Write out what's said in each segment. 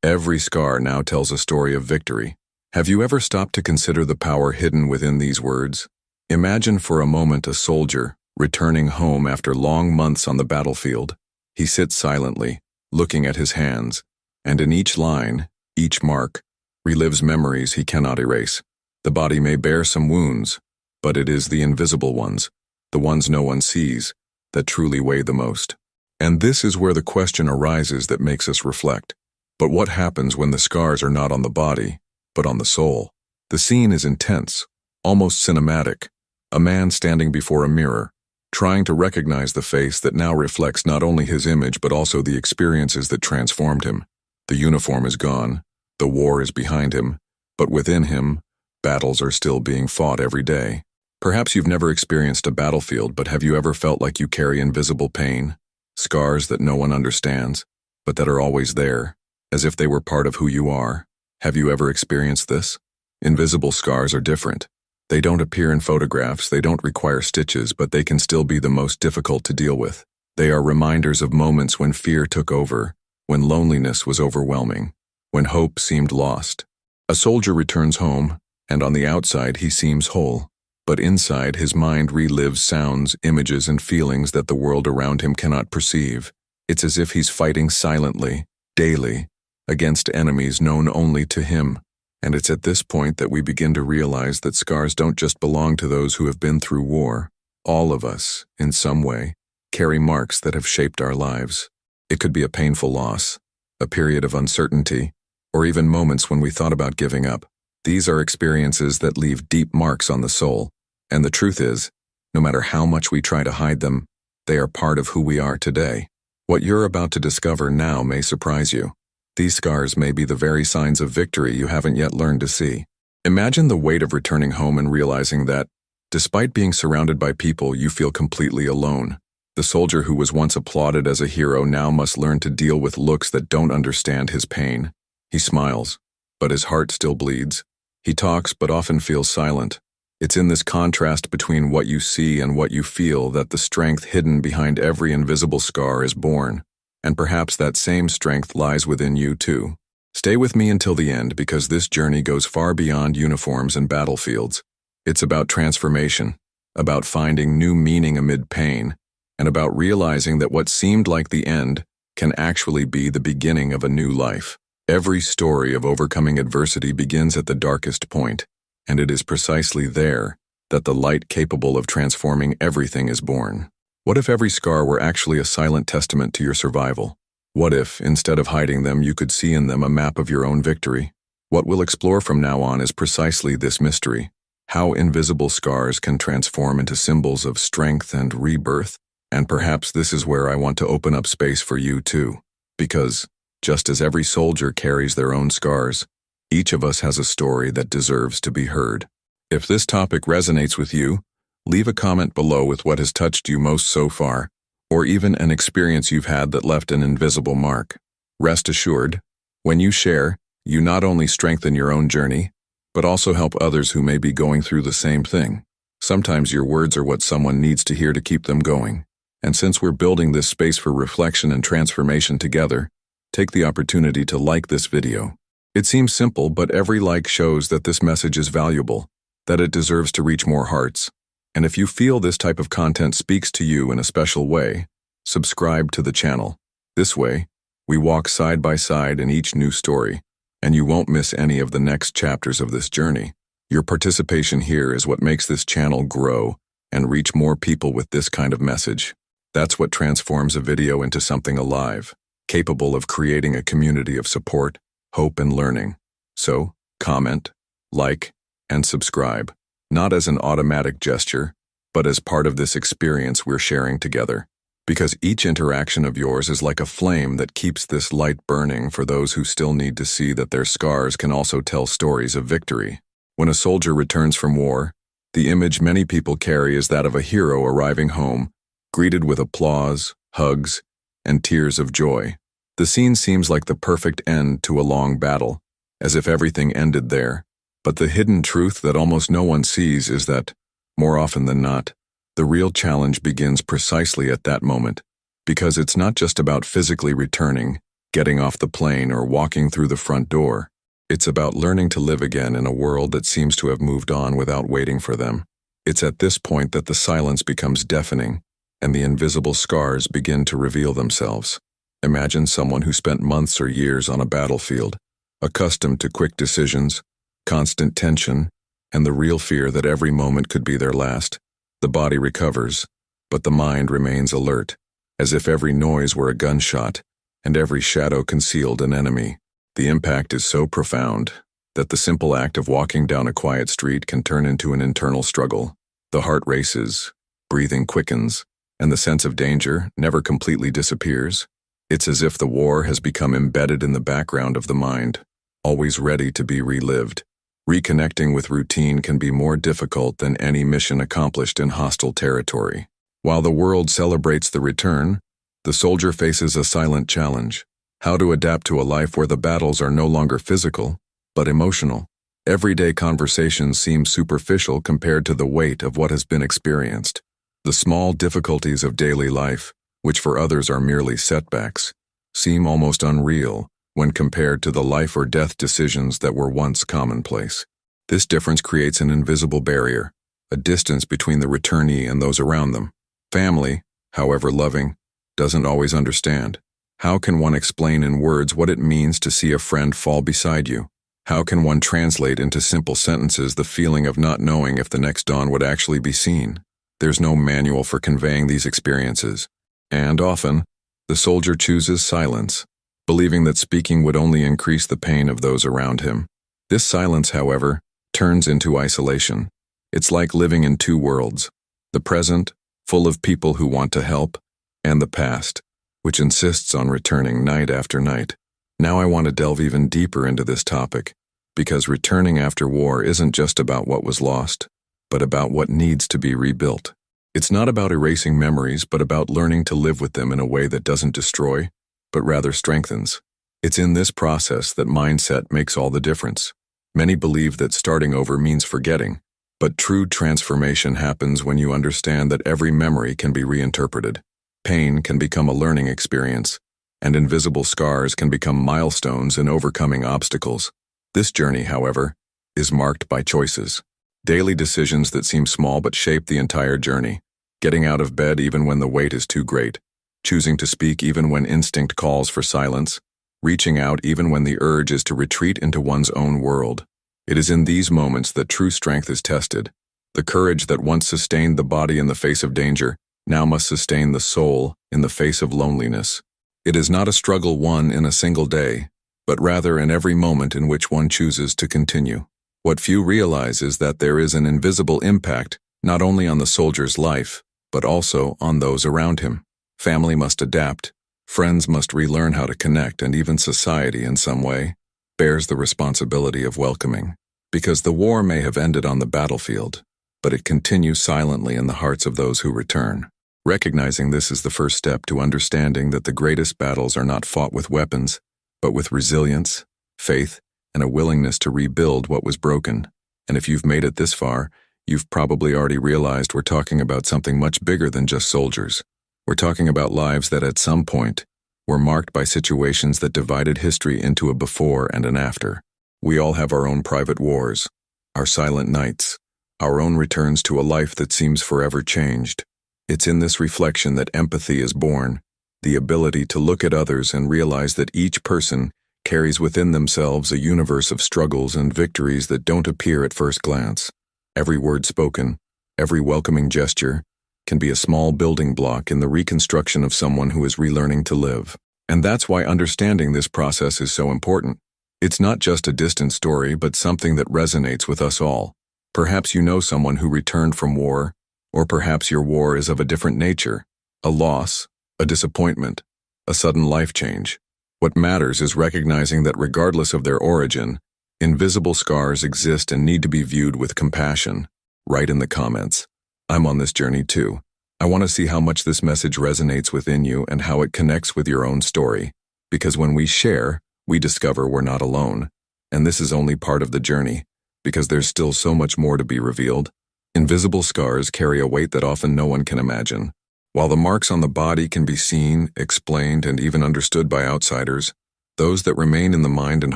Every scar now tells a story of victory. Have you ever stopped to consider the power hidden within these words? Imagine for a moment a soldier returning home after long months on the battlefield. He sits silently, looking at his hands, and in each line, each mark, relives memories he cannot erase. The body may bear some wounds, but it is the invisible ones, the ones no one sees, that truly weigh the most. And this is where the question arises that makes us reflect. But what happens when the scars are not on the body, but on the soul? The scene is intense, almost cinematic. A man standing before a mirror, trying to recognize the face that now reflects not only his image but also the experiences that transformed him. The uniform is gone, the war is behind him, but within him, battles are still being fought every day. Perhaps you've never experienced a battlefield, but have you ever felt like you carry invisible pain? Scars that no one understands, but that are always there, as if they were part of who you are. Have you ever experienced this? Invisible scars are different. They don't appear in photographs, they don't require stitches, but they can still be the most difficult to deal with. They are reminders of moments when fear took over, when loneliness was overwhelming, when hope seemed lost. A soldier returns home, and on the outside he seems whole, but inside his mind relives sounds, images, and feelings that the world around him cannot perceive. It's as if he's fighting silently, daily, against enemies known only to him. And it's at this point that we begin to realize that scars don't just belong to those who have been through war. All of us, in some way, carry marks that have shaped our lives. It could be a painful loss, a period of uncertainty, or even moments when we thought about giving up. These are experiences that leave deep marks on the soul. And the truth is, no matter how much we try to hide them, they are part of who we are today. What you're about to discover now may surprise you. These scars may be the very signs of victory you haven't yet learned to see. Imagine the weight of returning home and realizing that, despite being surrounded by people, you feel completely alone. The soldier who was once applauded as a hero now must learn to deal with looks that don't understand his pain. He smiles, but his heart still bleeds. He talks, but often feels silent. It's in this contrast between what you see and what you feel that the strength hidden behind every invisible scar is born. And perhaps that same strength lies within you too. Stay with me until the end, because this journey goes far beyond uniforms and battlefields. It's about transformation, about finding new meaning amid pain, and about realizing that what seemed like the end can actually be the beginning of a new life. Every story of overcoming adversity begins at the darkest point, and it is precisely there that the light capable of transforming everything is born. What if every scar were actually a silent testament to your survival? What if, instead of hiding them, you could see in them a map of your own victory? What we'll explore from now on is precisely this mystery: how invisible scars can transform into symbols of strength and rebirth. And perhaps this is where I want to open up space for you too. Because, just as every soldier carries their own scars, each of us has a story that deserves to be heard. If this topic resonates with you, leave a comment below with what has touched you most so far, or even an experience you've had that left an invisible mark. Rest assured, when you share, you not only strengthen your own journey, but also help others who may be going through the same thing. Sometimes your words are what someone needs to hear to keep them going. And since we're building this space for reflection and transformation together, take the opportunity to like this video. It seems simple, but every like shows that this message is valuable, that it deserves to reach more hearts. And if you feel this type of content speaks to you in a special way, subscribe to the channel. This way, we walk side by side in each new story, and you won't miss any of the next chapters of this journey. Your participation here is what makes this channel grow and reach more people with this kind of message. That's what transforms a video into something alive, capable of creating a community of support, hope, and learning. So, comment, like, and subscribe. Not as an automatic gesture, but as part of this experience we're sharing together. Because each interaction of yours is like a flame that keeps this light burning for those who still need to see that their scars can also tell stories of victory. When a soldier returns from war, the image many people carry is that of a hero arriving home, greeted with applause, hugs, and tears of joy. The scene seems like the perfect end to a long battle, as if everything ended there. But the hidden truth that almost no one sees is that, more often than not, the real challenge begins precisely at that moment, because it's not just about physically returning, getting off the plane, or walking through the front door. It's about learning to live again in a world that seems to have moved on without waiting for them. It's at this point that the silence becomes deafening, and the invisible scars begin to reveal themselves. Imagine someone who spent months or years on a battlefield, accustomed to quick decisions, constant tension, and the real fear that every moment could be their last. The body recovers, but the mind remains alert, as if every noise were a gunshot, and every shadow concealed an enemy. The impact is so profound that the simple act of walking down a quiet street can turn into an internal struggle. The heart races, breathing quickens, and the sense of danger never completely disappears. It's as if the war has become embedded in the background of the mind, always ready to be relived. Reconnecting with routine can be more difficult than any mission accomplished in hostile territory. While the world celebrates the return, the soldier faces a silent challenge: how to adapt to a life where the battles are no longer physical, but emotional. Everyday conversations seem superficial compared to the weight of what has been experienced. The small difficulties of daily life, which for others are merely setbacks, seem almost unreal when compared to the life or death decisions that were once commonplace. This difference creates an invisible barrier, a distance between the returnee and those around them. Family, however loving, doesn't always understand. How can one explain in words what it means to see a friend fall beside you? How can one translate into simple sentences the feeling of not knowing if the next dawn would actually be seen? There's no manual for conveying these experiences, and often, the soldier chooses silence, believing that speaking would only increase the pain of those around him. This silence, however, turns into isolation. It's like living in two worlds: the present, full of people who want to help, and the past, which insists on returning night after night. Now I want to delve even deeper into this topic, because returning after war isn't just about what was lost, but about what needs to be rebuilt. It's not about erasing memories, but about learning to live with them in a way that doesn't destroy, but rather strengthens. It's in this process that mindset makes all the difference. Many believe that starting over means forgetting, but true transformation happens when you understand that every memory can be reinterpreted. Pain can become a learning experience, and invisible scars can become milestones in overcoming obstacles. This journey, however, is marked by choices. Daily decisions that seem small but shape the entire journey. Getting out of bed even when the weight is too great. Choosing to speak even when instinct calls for silence. Reaching out even when the urge is to retreat into one's own world. It is in these moments that true strength is tested. The courage that once sustained the body in the face of danger now must sustain the soul in the face of loneliness. It is not a struggle won in a single day, but rather in every moment in which one chooses to continue. What few realize is that there is an invisible impact not only on the soldier's life, but also on those around him. Family must adapt, friends must relearn how to connect, and even society in some way bears the responsibility of welcoming. Because the war may have ended on the battlefield, but it continues silently in the hearts of those who return. Recognizing this is the first step to understanding that the greatest battles are not fought with weapons, but with resilience, faith, and a willingness to rebuild what was broken. And if you've made it this far, you've probably already realized we're talking about something much bigger than just soldiers. We're talking about lives that at some point were marked by situations that divided history into a before and an after. We all have our own private wars, our silent nights, our own returns to a life that seems forever changed. It's in this reflection that empathy is born, the ability to look at others and realize that each person carries within themselves a universe of struggles and victories that don't appear at first glance. Every word spoken, every welcoming gesture, can be a small building block in the reconstruction of someone who is relearning to live. And that's why understanding this process is so important. It's not just a distant story, but something that resonates with us all. Perhaps you know someone who returned from war, or perhaps your war is of a different nature, a loss, a disappointment, a sudden life change. What matters is recognizing that regardless of their origin, invisible scars exist and need to be viewed with compassion. Write in the comments, "I'm on this journey too." I want to see how much this message resonates within you and how it connects with your own story. Because when we share, we discover we're not alone. And this is only part of the journey, because there's still so much more to be revealed. Invisible scars carry a weight that often no one can imagine. While the marks on the body can be seen, explained, and even understood by outsiders, Those that remain in the mind and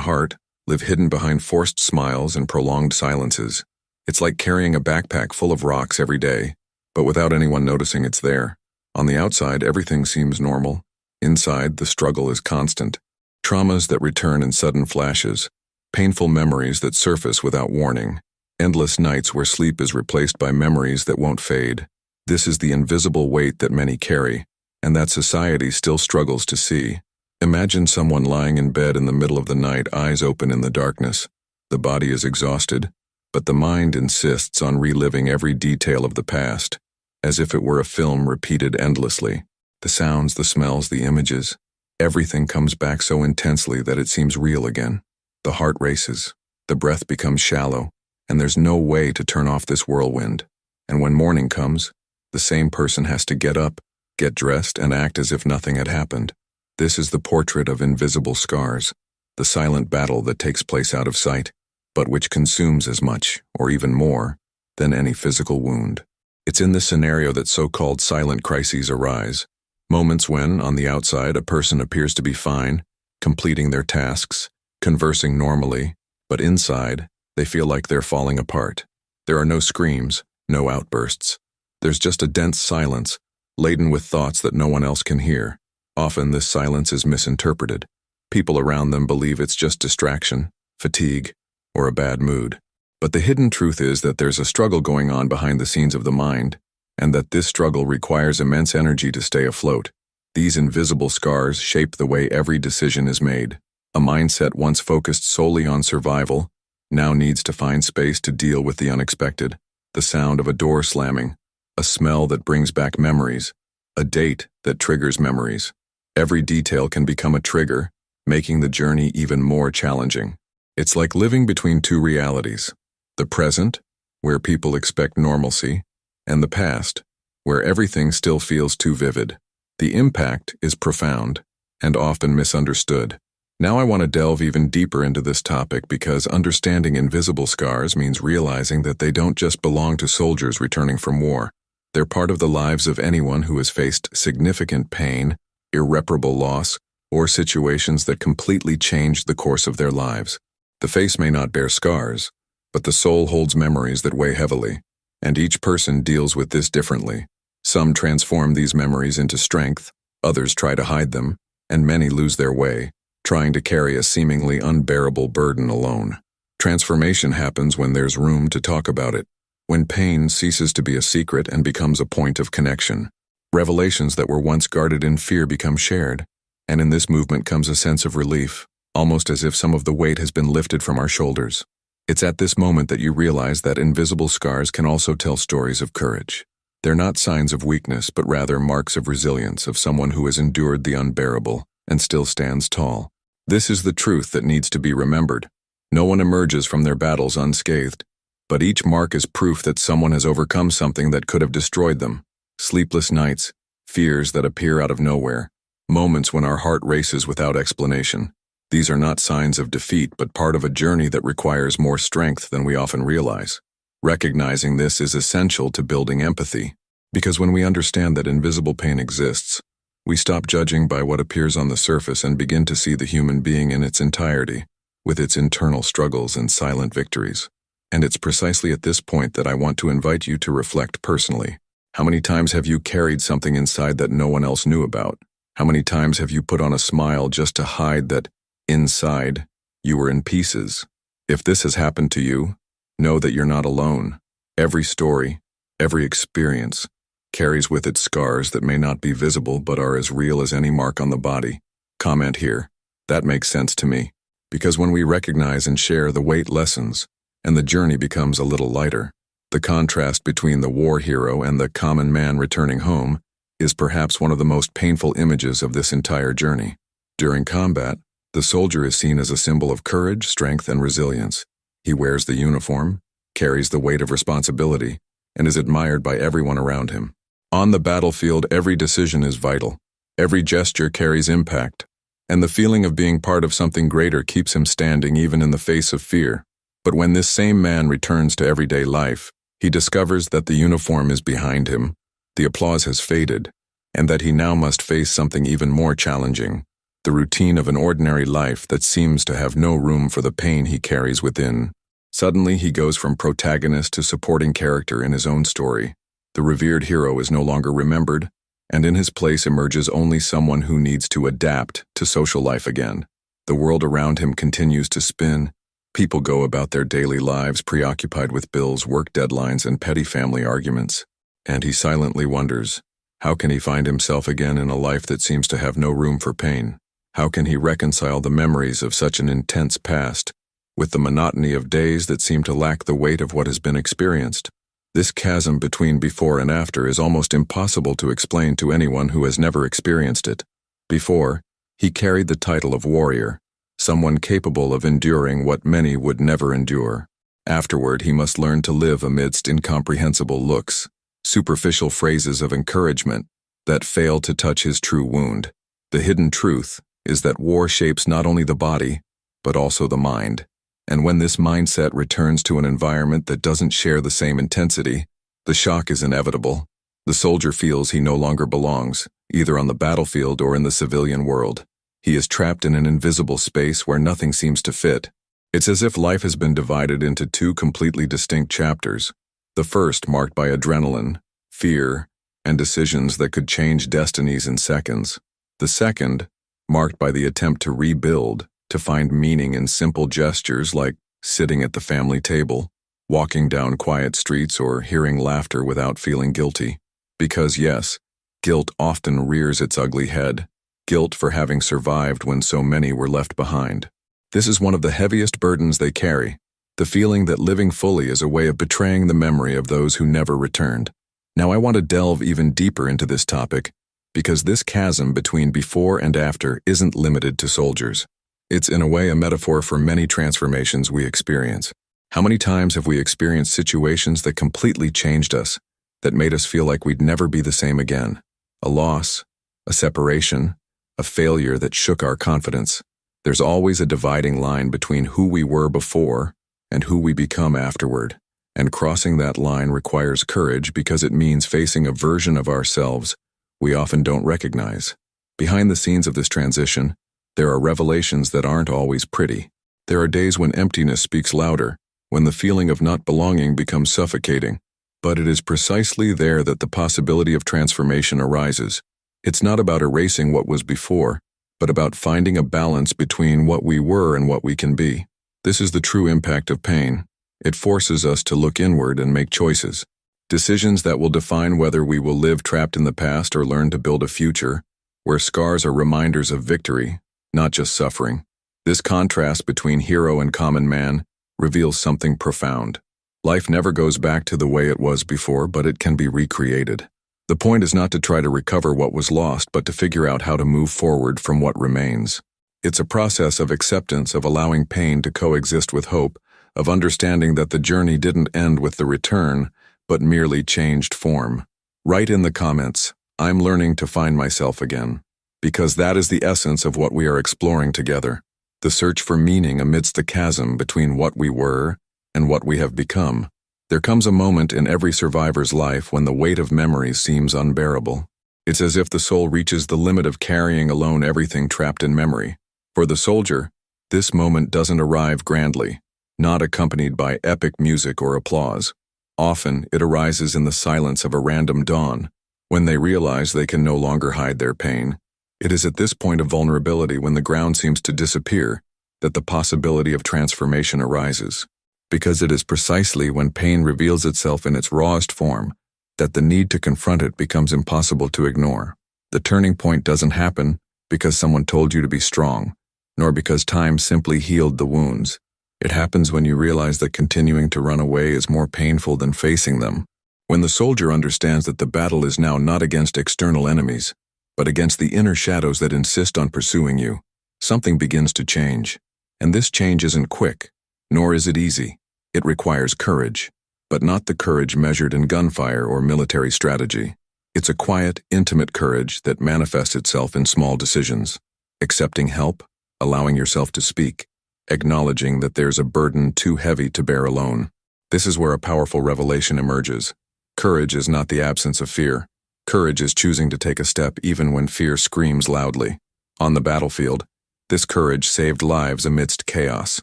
heart live hidden behind forced smiles and prolonged silences. It's like carrying a backpack full of rocks every day, but without anyone noticing it's there. On the outside, everything seems normal. Inside, the struggle is constant. Traumas that return in sudden flashes, painful memories that surface without warning, endless nights where sleep is replaced by memories that won't fade. This is the invisible weight that many carry, and that society still struggles to see. Imagine someone lying in bed in the middle of the night, eyes open in the darkness. The body is exhausted, but the mind insists on reliving every detail of the past, as if it were a film repeated endlessly. The sounds, the smells, the images, everything comes back so intensely that it seems real again. The heart races, the breath becomes shallow, and there's no way to turn off this whirlwind. And when morning comes, the same person has to get up, get dressed, and act as if nothing had happened. This is the portrait of invisible scars, the silent battle that takes place out of sight, but which consumes as much, or even more, than any physical wound. It's in this scenario that so-called silent crises arise, moments when, on the outside, a person appears to be fine, completing their tasks, conversing normally, but inside, they feel like they're falling apart. There are no screams, no outbursts. There's just a dense silence, laden with thoughts that no one else can hear. Often this silence is misinterpreted. People around them believe it's just distraction, fatigue, or a bad mood. But the hidden truth is that there's a struggle going on behind the scenes of the mind, and that this struggle requires immense energy to stay afloat. These invisible scars shape the way every decision is made. A mindset once focused solely on survival now needs to find space to deal with the unexpected, the sound of a door slamming, a smell that brings back memories, a date that triggers memories. Every detail can become a trigger, making the journey even more challenging. It's like living between two realities: the present, where people expect normalcy, and the past, where everything still feels too vivid. The impact is profound and often misunderstood. Now I want to delve even deeper into this topic because understanding invisible scars means realizing that they don't just belong to soldiers returning from war. They're part of the lives of anyone who has faced significant pain, irreparable loss, or situations that completely changed the course of their lives. The face may not bear scars, but the soul holds memories that weigh heavily, and each person deals with this differently. Some transform these memories into strength, others try to hide them, and many lose their way, trying to carry a seemingly unbearable burden alone. Transformation happens when there's room to talk about it, when pain ceases to be a secret and becomes a point of connection. Revelations that were once guarded in fear become shared, and in this movement comes a sense of relief, almost as if some of the weight has been lifted from our shoulders. It's at this moment that you realize that invisible scars can also tell stories of courage. They're not signs of weakness, but rather marks of resilience, of someone who has endured the unbearable and still stands tall. This is the truth that needs to be remembered. No one emerges from their battles unscathed, but each mark is proof that someone has overcome something that could have destroyed them. Sleepless nights, fears that appear out of nowhere, moments when our heart races without explanation. These are not signs of defeat, but part of a journey that requires more strength than we often realize. Recognizing this is essential to building empathy, because when we understand that invisible pain exists, we stop judging by what appears on the surface and begin to see the human being in its entirety, with its internal struggles and silent victories. And it's precisely at this point that I want to invite you to reflect personally. How many times have you carried something inside that no one else knew about? How many times have you put on a smile just to hide that, inside, you were in pieces? If this has happened to you, know that you're not alone. Every story, every experience, carries with it scars that may not be visible but are as real as any mark on the body. Comment here. That makes sense to me. Because when we recognize and share, the weight lessens, and the journey becomes a little lighter. The contrast between the war hero and the common man returning home is perhaps one of the most painful images of this entire journey. During combat, the soldier is seen as a symbol of courage, strength, and resilience. He wears the uniform, carries the weight of responsibility, and is admired by everyone around him. On the battlefield, every decision is vital. Every gesture carries impact, and the feeling of being part of something greater keeps him standing even in the face of fear. But when this same man returns to everyday life, he discovers that the uniform is behind him, the applause has faded, and that he now must face something even more challenging: the routine of an ordinary life that seems to have no room for the pain he carries within. Suddenly, he goes from protagonist to supporting character in his own story. The revered hero is no longer remembered, and in his place emerges only someone who needs to adapt to social life again. The world around him continues to spin. People go about their daily lives preoccupied with bills, work deadlines, and petty family arguments. And he silently wonders, how can he find himself again in a life that seems to have no room for pain? How can he reconcile the memories of such an intense past with the monotony of days that seem to lack the weight of what has been experienced? This chasm between before and after is almost impossible to explain to anyone who has never experienced it. Before, he carried the title of warrior, someone capable of enduring what many would never endure. Afterward, he must learn to live amidst incomprehensible looks, superficial phrases of encouragement that fail to touch his true wound. The hidden truth is that war shapes not only the body, but also the mind. And when this mindset returns to an environment that doesn't share the same intensity, the shock is inevitable. The soldier feels he no longer belongs, either on the battlefield or in the civilian world. He is trapped in an invisible space where nothing seems to fit. It's as if life has been divided into two completely distinct chapters. The first marked by adrenaline, fear, and decisions that could change destinies in seconds. The second, marked by the attempt to rebuild, to find meaning in simple gestures like sitting at the family table, walking down quiet streets, or hearing laughter without feeling guilty. Because yes, guilt often rears its ugly head. Guilt for having survived when so many were left behind. This is one of the heaviest burdens they carry, the feeling that living fully is a way of betraying the memory of those who never returned. Now I want to delve even deeper into this topic, because this chasm between before and after isn't limited to soldiers. It's in a way a metaphor for many transformations we experience. How many times have we experienced situations that completely changed us, that made us feel like we'd never be the same again? A loss, a separation, a failure that shook our confidence. There's always a dividing line between who we were before and who we become afterward. And crossing that line requires courage because it means facing a version of ourselves we often don't recognize. Behind the scenes of this transition, there are revelations that aren't always pretty. There are days when emptiness speaks louder, when the feeling of not belonging becomes suffocating. But it is precisely there that the possibility of transformation arises. It's not about erasing what was before, but about finding a balance between what we were and what we can be. This is the true impact of pain. It forces us to look inward and make choices. Decisions that will define whether we will live trapped in the past or learn to build a future, where scars are reminders of victory, not just suffering. This contrast between hero and common man reveals something profound. Life never goes back to the way it was before, but it can be recreated. The point is not to try to recover what was lost, but to figure out how to move forward from what remains. It's a process of acceptance, of allowing pain to coexist with hope, of understanding that the journey didn't end with the return, but merely changed form. Write in the comments, "I'm learning to find myself again," because that is the essence of what we are exploring together. The search for meaning amidst the chasm between what we were and what we have become. There comes a moment in every survivor's life when the weight of memories seems unbearable. It's as if the soul reaches the limit of carrying alone everything trapped in memory. For the soldier, this moment doesn't arrive grandly, not accompanied by epic music or applause. Often, it arises in the silence of a random dawn, when they realize they can no longer hide their pain. It is at this point of vulnerability, when the ground seems to disappear, that the possibility of transformation arises. Because it is precisely when pain reveals itself in its rawest form that the need to confront it becomes impossible to ignore. The turning point doesn't happen because someone told you to be strong, nor because time simply healed the wounds. It happens when you realize that continuing to run away is more painful than facing them. When the soldier understands that the battle is now not against external enemies, but against the inner shadows that insist on pursuing you, something begins to change. And this change isn't quick, nor is it easy. It requires courage, but not the courage measured in gunfire or military strategy. It's a quiet, intimate courage that manifests itself in small decisions. Accepting help, allowing yourself to speak, acknowledging that there's a burden too heavy to bear alone. This is where a powerful revelation emerges. Courage is not the absence of fear. Courage is choosing to take a step even when fear screams loudly. On the battlefield, this courage saved lives amidst chaos.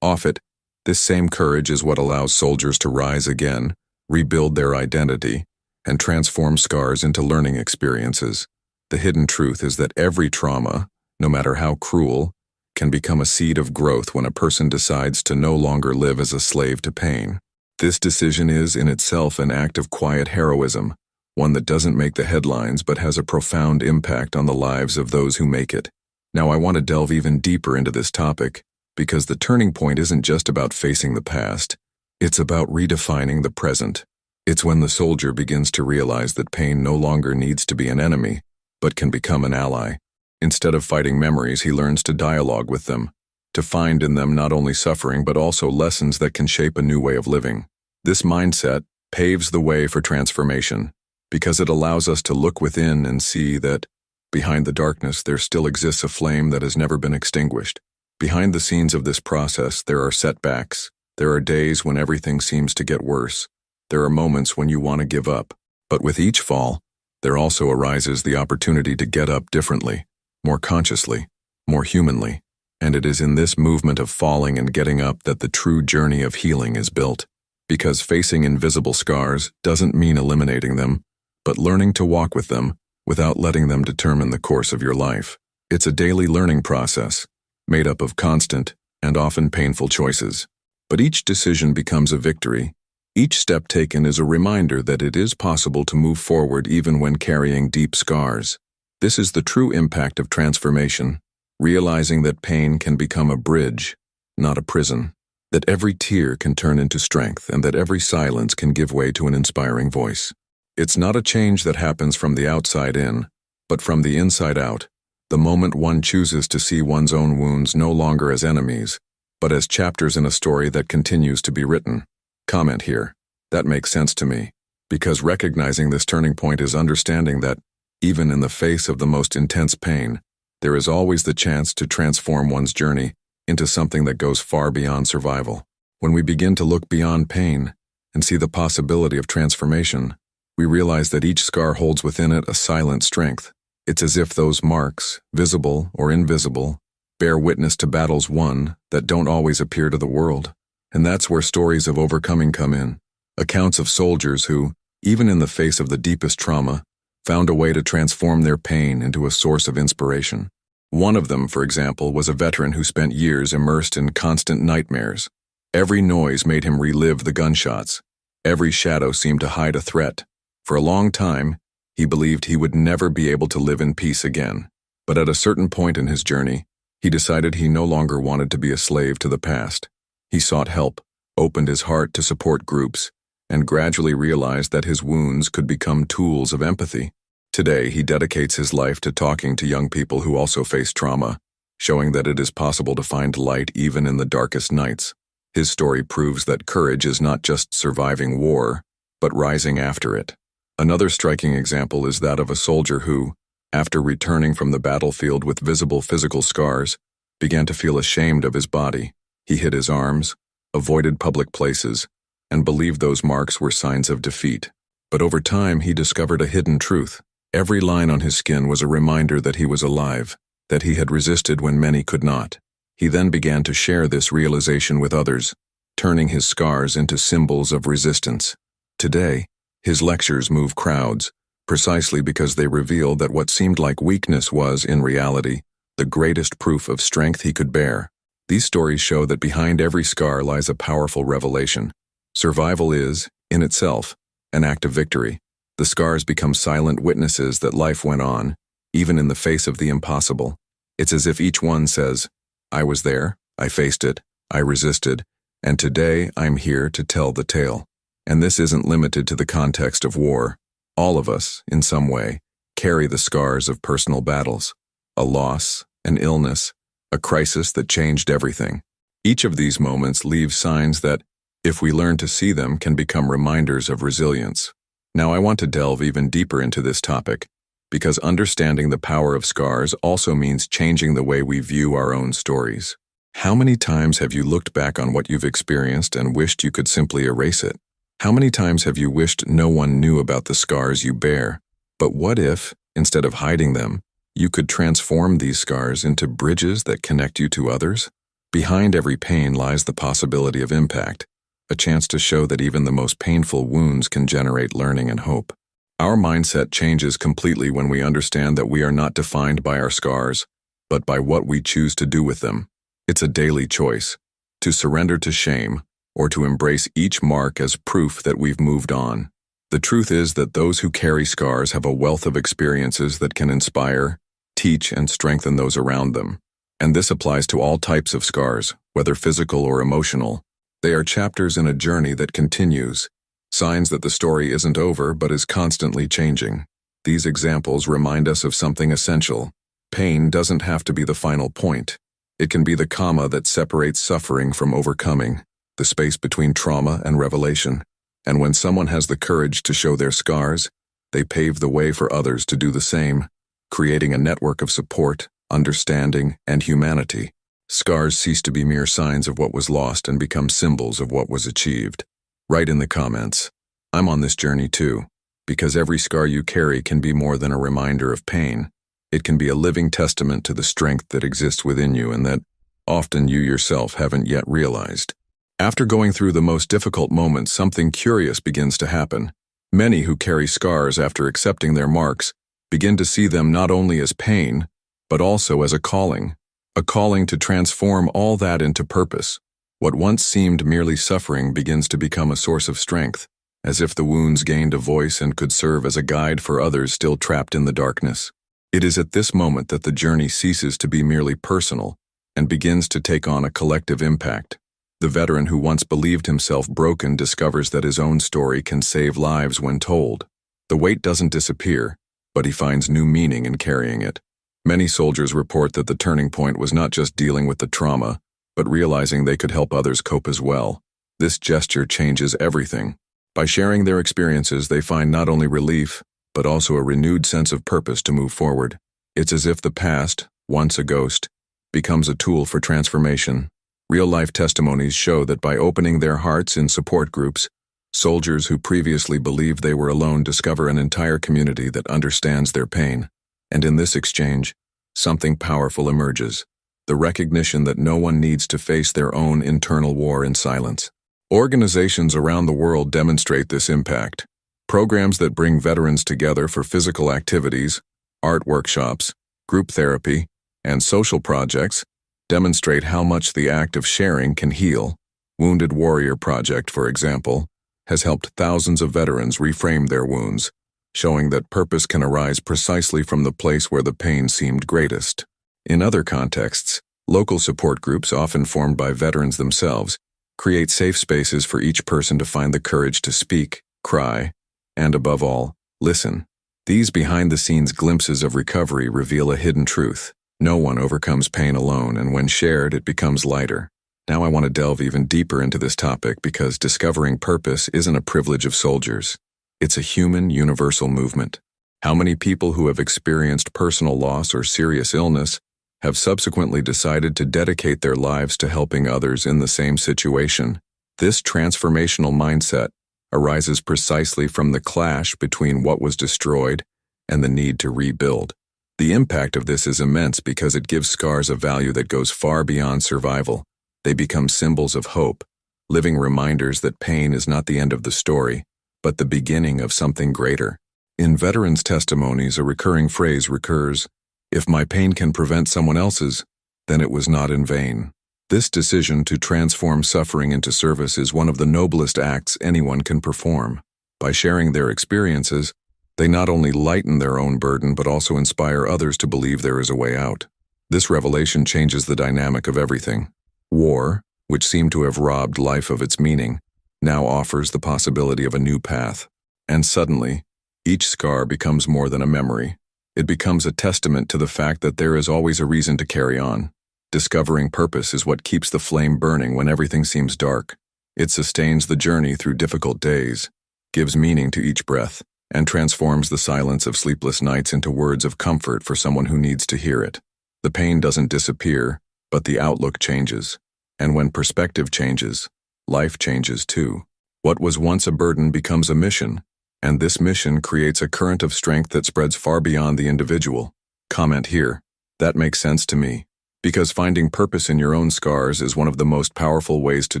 Off it, this same courage is what allows soldiers to rise again, rebuild their identity, and transform scars into learning experiences. The hidden truth is that every trauma, no matter how cruel, can become a seed of growth when a person decides to no longer live as a slave to pain. This decision is, in itself, an act of quiet heroism, one that doesn't make the headlines but has a profound impact on the lives of those who make it. Now, I want to delve even deeper into this topic, because the turning point isn't just about facing the past, it's about redefining the present. It's when the soldier begins to realize that pain no longer needs to be an enemy, but can become an ally. Instead of fighting memories, he learns to dialogue with them, to find in them not only suffering but also lessons that can shape a new way of living. This mindset paves the way for transformation, because it allows us to look within and see that behind the darkness there still exists a flame that has never been extinguished. Behind the scenes of this process, there are setbacks. There are days when everything seems to get worse. There are moments when you want to give up. But with each fall, there also arises the opportunity to get up differently, more consciously, more humanly. And it is in this movement of falling and getting up that the true journey of healing is built. Because facing invisible scars doesn't mean eliminating them, but learning to walk with them without letting them determine the course of your life. It's a daily learning process, made up of constant and often painful choices. But each decision becomes a victory. Each step taken is a reminder that it is possible to move forward even when carrying deep scars. This is the true impact of transformation, realizing that pain can become a bridge, not a prison, that every tear can turn into strength, and that every silence can give way to an inspiring voice. It's not a change that happens from the outside in, but from the inside out, the moment one chooses to see one's own wounds no longer as enemies, but as chapters in a story that continues to be written. Comment here. That makes sense to me, because recognizing this turning point is understanding that, even in the face of the most intense pain, there is always the chance to transform one's journey into something that goes far beyond survival. When we begin to look beyond pain and see the possibility of transformation, we realize that each scar holds within it a silent strength. It's as if those marks, visible or invisible, bear witness to battles won that don't always appear to the world. And that's where stories of overcoming come in. Accounts of soldiers who, even in the face of the deepest trauma, found a way to transform their pain into a source of inspiration. One of them, for example, was a veteran who spent years immersed in constant nightmares. Every noise made him relive the gunshots. Every shadow seemed to hide a threat. For a long time, he believed he would never be able to live in peace again. But at a certain point in his journey, he decided he no longer wanted to be a slave to the past. He sought help, opened his heart to support groups, and gradually realized that his wounds could become tools of empathy. Today, he dedicates his life to talking to young people who also face trauma, showing that it is possible to find light even in the darkest nights. His story proves that courage is not just surviving war, but rising after it. Another striking example is that of a soldier who, after returning from the battlefield with visible physical scars, began to feel ashamed of his body. He hid his arms, avoided public places, and believed those marks were signs of defeat. But over time, he discovered a hidden truth. Every line on his skin was a reminder that he was alive, that he had resisted when many could not. He then began to share this realization with others, turning his scars into symbols of resistance. Today, his lectures move crowds, precisely because they reveal that what seemed like weakness was, in reality, the greatest proof of strength he could bear. These stories show that behind every scar lies a powerful revelation. Survival is, in itself, an act of victory. The scars become silent witnesses that life went on, even in the face of the impossible. It's as if each one says, "I was there, I faced it, I resisted, and today I'm here to tell the tale." And this isn't limited to the context of war. All of us, in some way, carry the scars of personal battles. A loss, an illness, a crisis that changed everything. Each of these moments leaves signs that, if we learn to see them, can become reminders of resilience. Now I want to delve even deeper into this topic, because understanding the power of scars also means changing the way we view our own stories. How many times have you looked back on what you've experienced and wished you could simply erase it? How many times have you wished no one knew about the scars you bear? But what if, instead of hiding them, You could transform these scars into bridges that connect you to others. Behind every pain lies the possibility of impact, a chance to show that even the most painful wounds can generate learning and hope. Our mindset changes completely when we understand that we are not defined by our scars, but by what we choose to do with them. It's a daily choice, to surrender to shame, or to embrace each mark as proof that we've moved on. The truth is that those who carry scars have a wealth of experiences that can inspire, teach, and strengthen those around them. And this applies to all types of scars, whether physical or emotional. They are chapters in a journey that continues, signs that the story isn't over but is constantly changing. These examples remind us of something essential. Pain doesn't have to be the final point. It can be the comma that separates suffering from overcoming, the space between trauma and revelation. And when someone has the courage to show their scars, they pave the way for others to do the same, creating a network of support, understanding, and humanity. Scars cease to be mere signs of what was lost and become symbols of what was achieved. Write in the comments, "I'm on this journey too," because every scar you carry can be more than a reminder of pain. It can be a living testament to the strength that exists within you and that often you yourself haven't yet realized. After going through the most difficult moments, something curious begins to happen. Many who carry scars after accepting their marks begin to see them not only as pain, but also as a calling to transform all that into purpose. What once seemed merely suffering begins to become a source of strength, as if the wounds gained a voice and could serve as a guide for others still trapped in the darkness. It is at this moment that the journey ceases to be merely personal and begins to take on a collective impact. The veteran who once believed himself broken discovers that his own story can save lives when told. The weight doesn't disappear, but he finds new meaning in carrying it. Many soldiers report that the turning point was not just dealing with the trauma, but realizing they could help others cope as well. This gesture changes everything. By sharing their experiences, they find not only relief, but also a renewed sense of purpose to move forward. It's as if the past, once a ghost, becomes a tool for transformation. Real-life testimonies show that by opening their hearts in support groups, soldiers who previously believed they were alone discover an entire community that understands their pain. And in this exchange, something powerful emerges, the recognition that no one needs to face their own internal war in silence. Organizations around the world demonstrate this impact. Programs that bring veterans together for physical activities, art workshops, group therapy, and social projects demonstrate how much the act of sharing can heal. Wounded Warrior Project, for example, has helped thousands of veterans reframe their wounds, showing that purpose can arise precisely from the place where the pain seemed greatest. In other contexts, local support groups, often formed by veterans themselves, create safe spaces for each person to find the courage to speak, cry, and above all, listen. These behind-the-scenes glimpses of recovery reveal a hidden truth. No one overcomes pain alone, and when shared, it becomes lighter. Now I want to delve even deeper into this topic because discovering purpose isn't a privilege of soldiers. It's a human, universal movement. How many people who have experienced personal loss or serious illness have subsequently decided to dedicate their lives to helping others in the same situation? This transformational mindset arises precisely from the clash between what was destroyed and the need to rebuild. The impact of this is immense because it gives scars a value that goes far beyond survival. They become symbols of hope, living reminders that pain is not the end of the story, but the beginning of something greater. In veterans' testimonies, a recurring phrase recurs, "If my pain can prevent someone else's, then it was not in vain." This decision to transform suffering into service is one of the noblest acts anyone can perform. By sharing their experiences, they not only lighten their own burden but also inspire others to believe there is a way out. This revelation changes the dynamic of everything. War, which seemed to have robbed life of its meaning, now offers the possibility of a new path. And suddenly, each scar becomes more than a memory. It becomes a testament to the fact that there is always a reason to carry on. Discovering purpose is what keeps the flame burning when everything seems dark. It sustains the journey through difficult days, gives meaning to each breath, and transforms the silence of sleepless nights into words of comfort for someone who needs to hear it. The pain doesn't disappear, but the outlook changes. And when perspective changes, life changes too. What was once a burden becomes a mission, and this mission creates a current of strength that spreads far beyond the individual. Comment here. That makes sense to me. Because finding purpose in your own scars is one of the most powerful ways to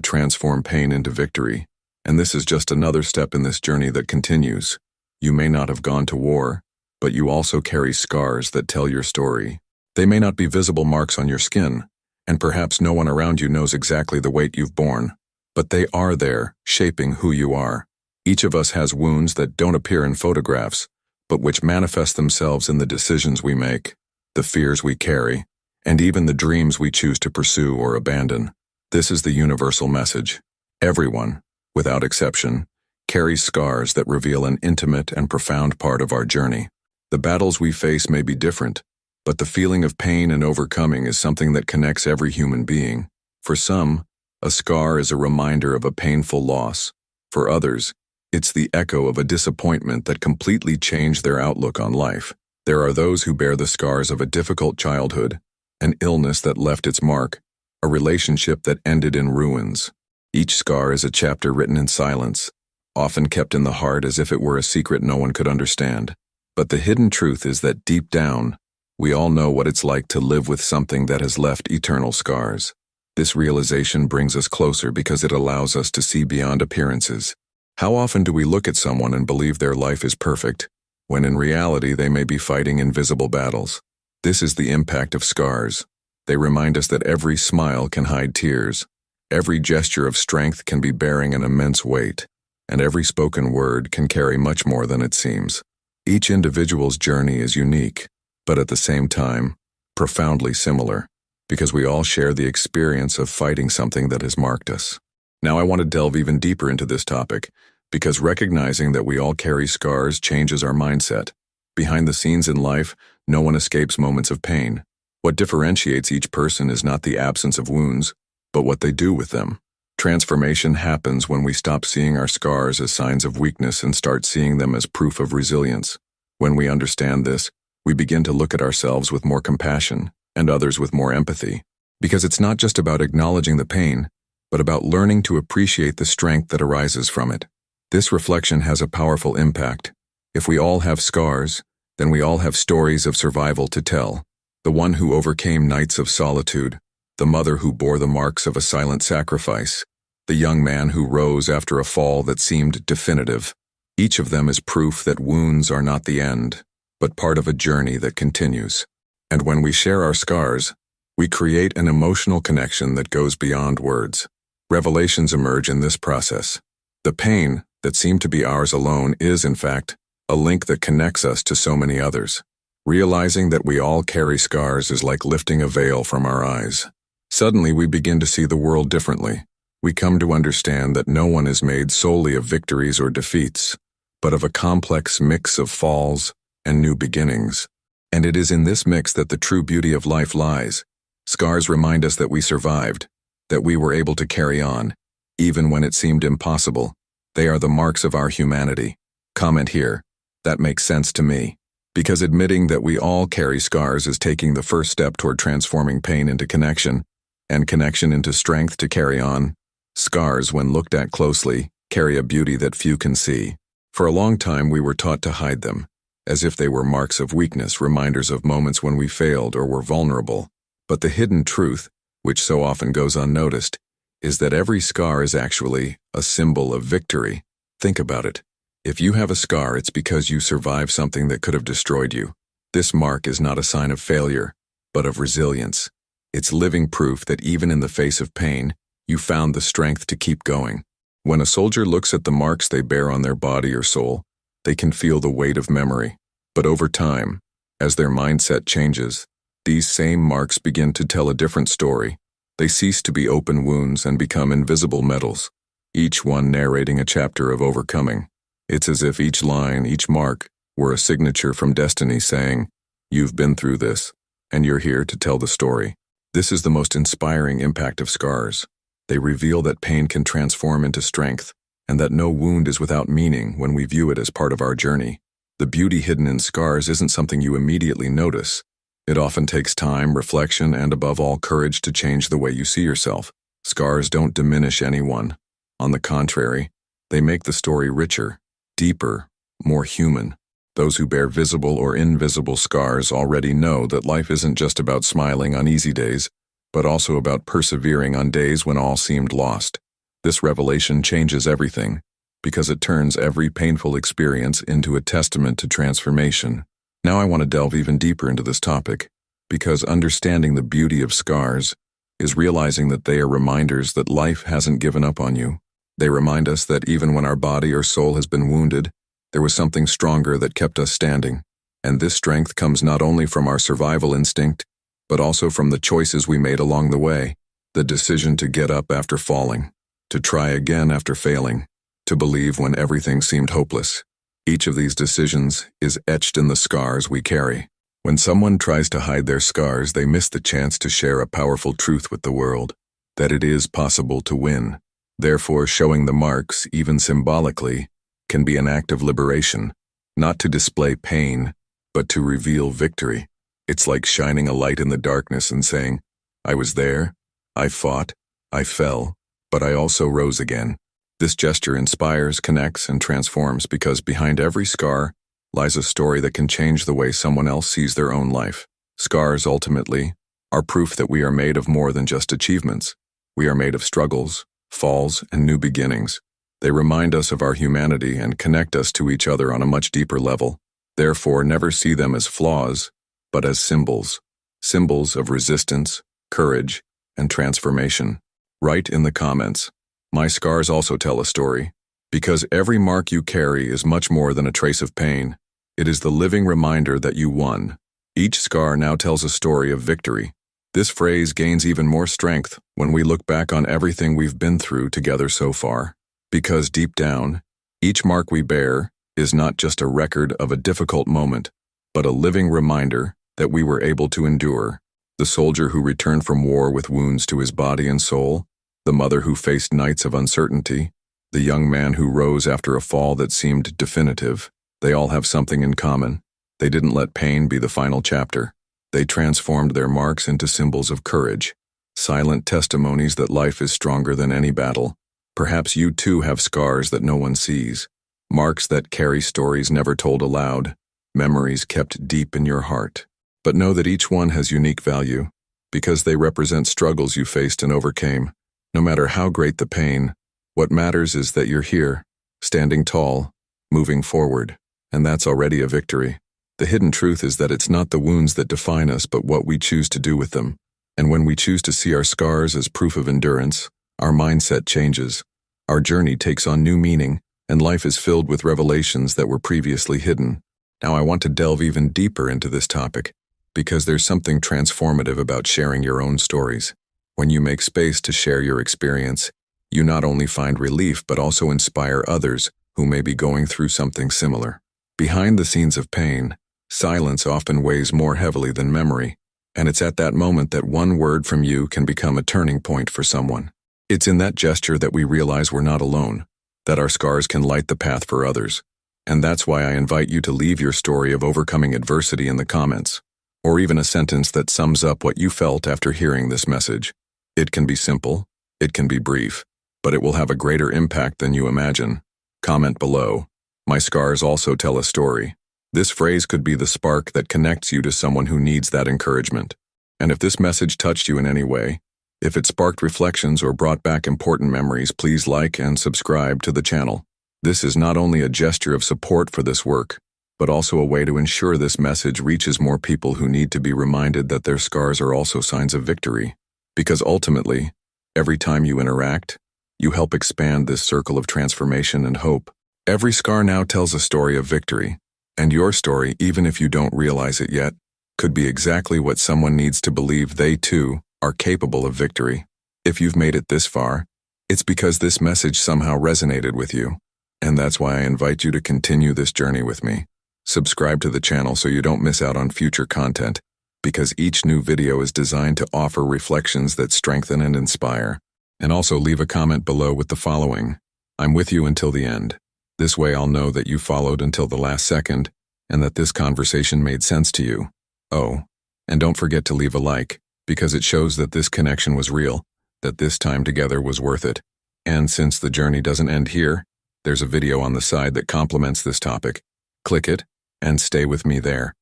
transform pain into victory. And this is just another step in this journey that continues. You may not have gone to war, but you also carry scars that tell your story. They may not be visible marks on your skin, and perhaps no one around you knows exactly the weight you've borne, but they are there, shaping who you are. Each of us has wounds that don't appear in photographs, but which manifest themselves in the decisions we make, the fears we carry, and even the dreams we choose to pursue or abandon. This is the universal message. Everyone, without exception, carries scars that reveal an intimate and profound part of our journey. The battles we face may be different, but the feeling of pain and overcoming is something that connects every human being. For some, a scar is a reminder of a painful loss. For others, it's the echo of a disappointment that completely changed their outlook on life. There are those who bear the scars of a difficult childhood, an illness that left its mark, a relationship that ended in ruins. Each scar is a chapter written in silence, often kept in the heart as if it were a secret no one could understand. But the hidden truth is that deep down, we all know what it's like to live with something that has left eternal scars. This realization brings us closer because it allows us to see beyond appearances. How often do we look at someone and believe their life is perfect, when in reality they may be fighting invisible battles? This is the impact of scars. They remind us that every smile can hide tears, every gesture of strength can be bearing an immense weight, and every spoken word can carry much more than it seems. Each individual's journey is unique, but at the same time, profoundly similar, because we all share the experience of fighting something that has marked us. Now I want to delve even deeper into this topic, because recognizing that we all carry scars changes our mindset. Behind the scenes in life, no one escapes moments of pain. What differentiates each person is not the absence of wounds, but what they do with them. Transformation happens when we stop seeing our scars as signs of weakness and start seeing them as proof of resilience. When we understand this, we begin to look at ourselves with more compassion and others with more empathy, because it's not just about acknowledging the pain, but about learning to appreciate the strength that arises from it. This reflection has a powerful impact. If we all have scars, then we all have stories of survival to tell. The one who overcame nights of solitude, the mother who bore the marks of a silent sacrifice, the young man who rose after a fall that seemed definitive. Each of them is proof that wounds are not the end, but part of a journey that continues. And when we share our scars, we create an emotional connection that goes beyond words. Revelations emerge in this process. The pain that seemed to be ours alone is, in fact, a link that connects us to so many others. Realizing that we all carry scars is like lifting a veil from our eyes. Suddenly we begin to see the world differently. We come to understand that no one is made solely of victories or defeats, but of a complex mix of falls and new beginnings. And it is in this mix that the true beauty of life lies. Scars remind us that we survived, that we were able to carry on, even when it seemed impossible. They are the marks of our humanity. Comment here. That makes sense to me. Because admitting that we all carry scars is taking the first step toward transforming pain into connection, and connection into strength to carry on. Scars, when looked at closely, carry a beauty that few can see. For a long time we were taught to hide them, as if they were marks of weakness, reminders of moments when we failed or were vulnerable. But the hidden truth, which so often goes unnoticed, is that every scar is actually a symbol of victory. Think about it. If you have a scar, it's because you survived something that could have destroyed you. This mark is not a sign of failure, but of resilience. It's living proof that even in the face of pain, you found the strength to keep going. When a soldier looks at the marks they bear on their body or soul, they can feel the weight of memory. But over time, as their mindset changes, these same marks begin to tell a different story. They cease to be open wounds and become invisible medals, each one narrating a chapter of overcoming. It's as if each line, each mark, were a signature from destiny saying, "You've been through this, and you're here to tell the story." This is the most inspiring impact of scars. They reveal that pain can transform into strength, and that no wound is without meaning when we view it as part of our journey. The beauty hidden in scars isn't something you immediately notice. It often takes time, reflection, and above all, courage to change the way you see yourself. Scars don't diminish anyone. On the contrary, they make the story richer, deeper, more human. Those who bear visible or invisible scars already know that life isn't just about smiling on easy days, but also about persevering on days when all seemed lost. This revelation changes everything, because it turns every painful experience into a testament to transformation. Now I want to delve even deeper into this topic, because understanding the beauty of scars is realizing that they are reminders that life hasn't given up on you. They remind us that even when our body or soul has been wounded, there was something stronger that kept us standing. And this strength comes not only from our survival instinct, but also from the choices we made along the way, the decision to get up after falling, to try again after failing, to believe when everything seemed hopeless. Each of these decisions is etched in the scars we carry. When someone tries to hide their scars, they miss the chance to share a powerful truth with the world, that it is possible to win. Therefore, showing the marks, even symbolically, can be an act of liberation, not to display pain, but to reveal victory. It's like shining a light in the darkness and saying, I was there, I fought, I fell, but I also rose again. This gesture inspires, connects, and transforms because behind every scar lies a story that can change the way someone else sees their own life. Scars, ultimately, are proof that we are made of more than just achievements. We are made of struggles, falls, and new beginnings. They remind us of our humanity and connect us to each other on a much deeper level. Therefore, never see them as flaws, but as symbols. Symbols of resistance, courage, and transformation. Write in the comments, my scars also tell a story. Because every mark you carry is much more than a trace of pain. It is the living reminder that you won. Each scar now tells a story of victory. This phrase gains even more strength when we look back on everything we've been through together so far. Because deep down, each mark we bear is not just a record of a difficult moment, but a living reminder that we were able to endure. The soldier who returned from war with wounds to his body and soul, the mother who faced nights of uncertainty, the young man who rose after a fall that seemed definitive, they all have something in common. They didn't let pain be the final chapter. They transformed their marks into symbols of courage, silent testimonies that life is stronger than any battle. Perhaps you too have scars that no one sees, marks that carry stories never told aloud, memories kept deep in your heart. But know that each one has unique value, because they represent struggles you faced and overcame. No matter how great the pain, what matters is that you're here, standing tall, moving forward, and that's already a victory. The hidden truth is that it's not the wounds that define us but what we choose to do with them. And when we choose to see our scars as proof of endurance, our mindset changes, our journey takes on new meaning, and life is filled with revelations that were previously hidden. Now I want to delve even deeper into this topic, because there's something transformative about sharing your own stories. When you make space to share your experience, you not only find relief but also inspire others who may be going through something similar. Behind the scenes of pain, silence often weighs more heavily than memory, and it's at that moment that one word from you can become a turning point for someone. It's in that gesture that we realize we're not alone, that our scars can light the path for others. And that's why I invite you to leave your story of overcoming adversity in the comments, or even a sentence that sums up what you felt after hearing this message. It can be simple, it can be brief, but it will have a greater impact than you imagine. Comment below, my scars also tell a story. This phrase could be the spark that connects you to someone who needs that encouragement. And if this message touched you in any way, if it sparked reflections or brought back important memories, please like and subscribe to the channel. This is not only a gesture of support for this work, but also a way to ensure this message reaches more people who need to be reminded that their scars are also signs of victory. Because ultimately, every time you interact, you help expand this circle of transformation and hope. Every scar now tells a story of victory, and your story, even if you don't realize it yet, could be exactly what someone needs to believe they too are capable of victory. If you've made it this far, it's because this message somehow resonated with you, and that's why I invite you to continue this journey with me. Subscribe to the channel so you don't miss out on future content, because each new video is designed to offer reflections that strengthen and inspire. And also leave a comment below with the following: I'm with you until the end. This way I'll know that you followed until the last second, and that this conversation made sense to you. Oh, and don't forget to leave a like, because it shows that this connection was real, that this time together was worth it. And since the journey doesn't end here, there's a video on the side that complements this topic. Click it, and stay with me there.